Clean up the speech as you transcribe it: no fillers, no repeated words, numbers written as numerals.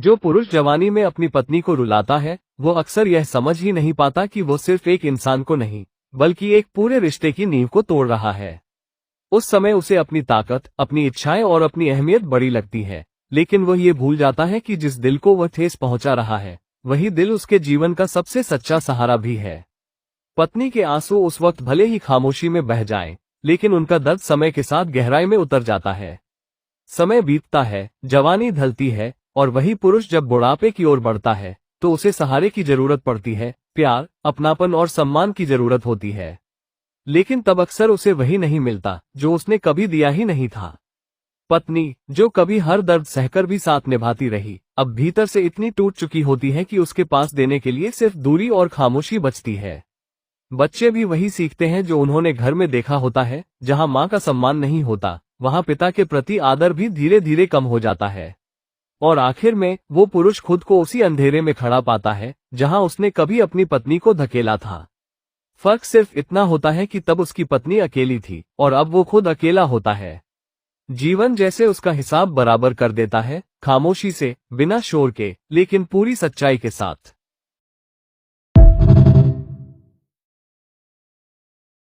जो पुरुष जवानी में अपनी पत्नी को रुलाता है, वो अक्सर यह समझ ही नहीं पाता कि वो सिर्फ एक इंसान को नहीं, बल्कि एक पूरे रिश्ते की नींव को तोड़ रहा है। उस समय उसे अपनी ताकत, अपनी इच्छाएं और अपनी अहमियत बड़ी लगती है, लेकिन वह ये भूल जाता है कि जिस दिल को वह ठेस पहुंचा रहा है, वही दिल उसके जीवन का सबसे सच्चा सहारा भी है। पत्नी के आंसू उस वक्त भले ही खामोशी में बह जाएं, लेकिन उनका दर्द समय के साथ गहराई में उतर जाता है। समय बीतता है, जवानी ढलती है, और वही पुरुष जब बुढ़ापे की ओर बढ़ता है, तो उसे सहारे की जरूरत पड़ती है, प्यार, अपनापन और सम्मान की जरूरत होती है। लेकिन तब अक्सर उसे वही नहीं मिलता जो उसने कभी दिया ही नहीं था। पत्नी, जो कभी हर दर्द सहकर भी साथ निभाती रही, अब भीतर से इतनी टूट चुकी होती है कि उसके पास देने के लिए सिर्फ दूरी और खामोशी बचती है। बच्चे भी वही सीखते हैं जो उन्होंने घर में देखा होता है। जहां मां का सम्मान नहीं होता, वहां पिता के प्रति आदर भी धीरे धीरे कम हो जाता है। और आखिर में वो पुरुष खुद को उसी अंधेरे में खड़ा पाता है जहां उसने कभी अपनी पत्नी को धकेला था। फर्क सिर्फ इतना होता है कि तब उसकी पत्नी अकेली थी और अब वो खुद अकेला होता है। जीवन जैसे उसका हिसाब बराबर कर देता है, खामोशी से, बिना शोर के, लेकिन पूरी सच्चाई के साथ।